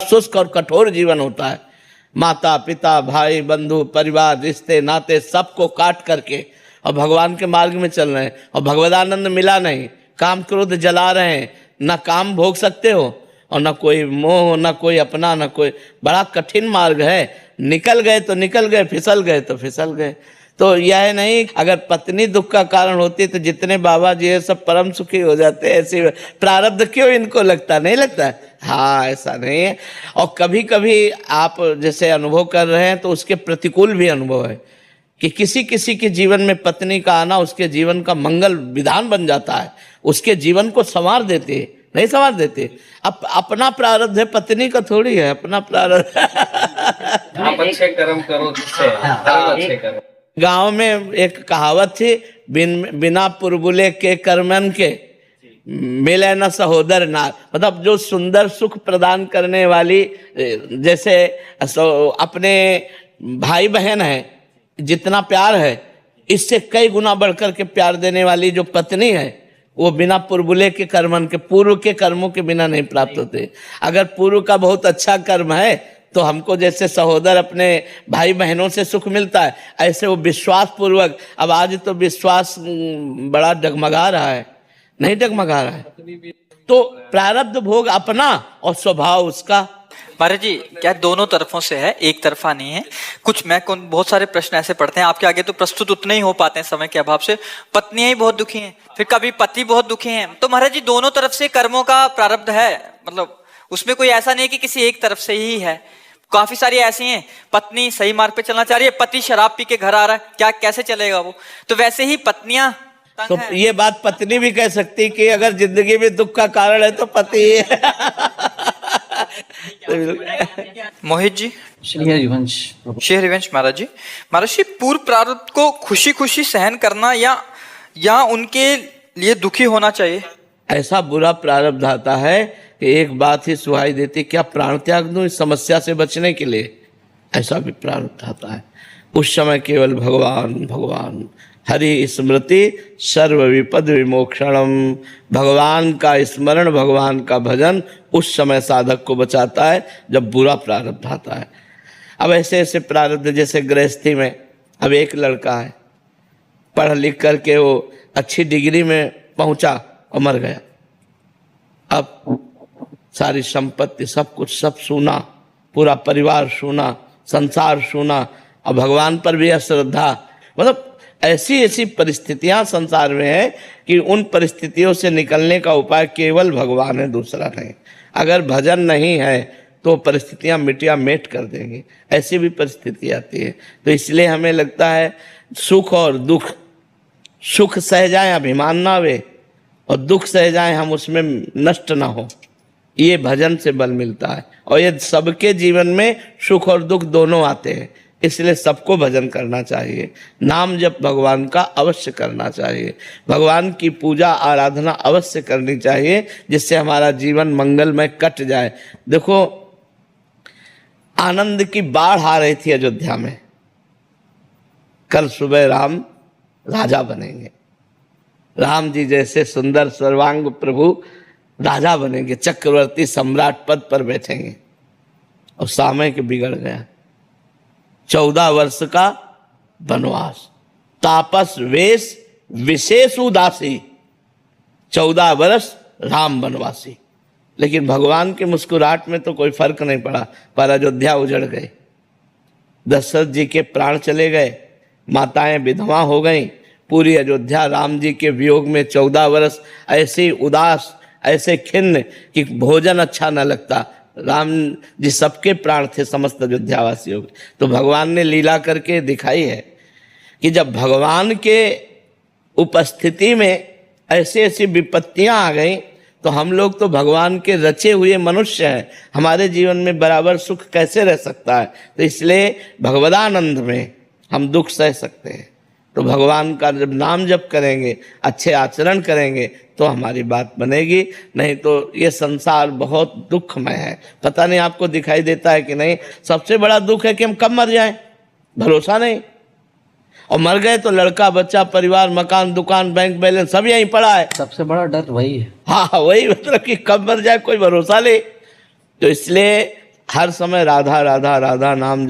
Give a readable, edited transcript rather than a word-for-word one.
शुष्क और कठोर जीवन होता है। माता पिता भाई बंधु परिवार रिश्ते नाते सबको काट करके और भगवान के मार्ग में चल रहे हैं और भगवदानंद मिला नहीं, काम क्रोध जला रहे हैं, ना काम भोग सकते हो और ना कोई मोह, ना कोई अपना, ना कोई, बड़ा कठिन मार्ग है। निकल गए तो निकल गए, फिसल गए तो फिसल गए। तो यह नहीं अगर पत्नी दुख का कारण होती तो जितने बाबा जी है सब परम सुखी हो जाते। ऐसे प्रारब्ध क्यों इनको लगता, नहीं लगता है? हाँ, ऐसा नहीं है। और कभी कभी आप जैसे अनुभव कर रहे हैं तो उसके प्रतिकूल भी अनुभव है कि किसी किसी के जीवन में पत्नी का आना उसके जीवन का मंगल विधान बन जाता है, उसके जीवन को संवार देते हैं। नहीं संवार देते, अपना प्रारब्ध है, पत्नी का थोड़ी है अपना प्रारब्ध। आप अच्छे कर्म करो जिससे अच्छे करो। गांव में एक कहावत थी, बिना पुरबुले के कर्मन के मिले न सहोदर नार। मतलब जो सुंदर सुख प्रदान करने वाली, जैसे अपने भाई बहन है जितना प्यार है इससे कई गुना बढ़कर के प्यार देने वाली जो पत्नी है वो बिना पुरबुले के कर्मन के, पूर्व के कर्मों के बिना नहीं प्राप्त होते। अगर पूर्व का बहुत अच्छा कर्म है तो हमको जैसे सहोदर अपने भाई बहनों से सुख मिलता है, ऐसे वो विश्वास पूर्वक। अब आज तो विश्वास बड़ा डगमगा रहा है, नहीं डगमगा रहा है। तो प्रारब्ध भोग अपना और स्वभाव उसका। महाराज जी, क्या दोनों तरफों से है, एक तरफा नहीं है? कुछ बहुत सारे प्रश्न ऐसे पढ़ते हैं आपके आगे तो प्रस्तुत उतने ही हो पाते हैं समय के अभाव से। पत्नियां ही बहुत दुखी हैं, फिर कभी पति बहुत दुखी हैं, तो महाराज जी दोनों तरफ से कर्मों का प्रारब्ध है, मतलब उसमें कोई ऐसा नहीं है कि किसी एक तरफ से ही है। काफी सारी ऐसी हैं, पत्नी सही मार्ग पे चलना चाह रही है, पति शराब पी के घर आ रहा है, क्या कैसे चलेगा वो? तो वैसे ही पत्नियां तो ये बात पत्नी भी कह सकती कि अगर जिंदगी में दुख का कारण है तो पति है। मोहित जी, श्री हरिवंश महाराज जी, पूर्व प्रारब्ध को खुशी खुशी सहन करना या उनके लिए दुखी होना चाहिए? ऐसा बुरा प्रारब्ध आता है कि एक बात ही सुहाई देती, क्या प्राण त्याग दूं इस समस्या से बचने के लिए? ऐसा भी प्रारब्ध आता है। उस समय केवल भगवान भगवान हरि स्मृति सर्व विपद विमोक्षणम, भगवान का स्मरण भगवान का भजन उस समय साधक को बचाता है जब बुरा प्रारब्ध आता है। अब ऐसे ऐसे प्रारब्ध, जैसे गृहस्थी में अब एक लड़का है, पढ़ लिख करके वो अच्छी डिग्री में पहुंचा और मर गया। अब सारी संपत्ति सब कुछ सब सूना, पूरा परिवार सूना, संसार सूना, और भगवान पर भी अश्रद्धा। मतलब ऐसी ऐसी परिस्थितियां संसार में है कि उन परिस्थितियों से निकलने का उपाय केवल भगवान है, दूसरा नहीं। अगर भजन नहीं है तो परिस्थितियां मिटिया मेट कर देंगी, ऐसी भी परिस्थिति आती है। तो इसलिए हमें लगता है सुख और दुख, सुख सह जाए अभिमान ना आवे और दुख सह जाए हम उसमें नष्ट ना हो, ये भजन से बल मिलता है। और ये सबके जीवन में सुख और दुख दोनों आते हैं, इसलिए सबको भजन करना चाहिए। नाम जप भगवान का अवश्य करना चाहिए, भगवान की पूजा आराधना अवश्य करनी चाहिए, जिससे हमारा जीवन मंगलमय कट जाए। देखो, आनंद की बाढ़ आ रही थी अयोध्या में। कल सुबह राम राजा बनेंगे, राम जी जैसे सुंदर सर्वांग प्रभु राजा बनेंगे, चक्रवर्ती सम्राट पद पर बैठेंगे। और समय के बिगड़ गया, 14 वर्ष का वनवास, तापस वेश विशेष उदासी, 14 वर्ष राम वनवासी। लेकिन भगवान के मुस्कुराहट में तो कोई फर्क नहीं पड़ा, पर अयोध्या उजड़ गई, दशरथ जी के प्राण चले गए, माताएं विधवा हो गईं, पूरी अयोध्या राम जी के वियोग में 14 वर्ष ऐसे उदास, ऐसे खिन्न कि भोजन अच्छा न लगता। राम जी सबके प्राण थे समस्त अयोध्यावासियों के। तो भगवान ने लीला करके दिखाई है कि जब भगवान के उपस्थिति में ऐसी ऐसी विपत्तियां आ गई तो हम लोग तो भगवान के रचे हुए मनुष्य हैं, हमारे जीवन में बराबर सुख कैसे रह सकता है? तो इसलिए भगवदानंद में हम दुख सह सकते हैं। तो भगवान का जब नाम जप करेंगे, अच्छे आचरण करेंगे तो हमारी बात बनेगी, नहीं तो ये संसार बहुत दुखमय है। पता नहीं आपको दिखाई देता है कि नहीं? सबसे बड़ा दुख है कि हम कब मर जाएं, भरोसा नहीं। और मर गए तो लड़का बच्चा परिवार मकान दुकान बैंक बैलेंस सब यहीं पड़ा है। सबसे बड़ा डर वही है। हाँ, वही मतलब कि कब मर जाए कोई भरोसा नहीं। तो इसलिए हर समय राधा राधा राधा नाम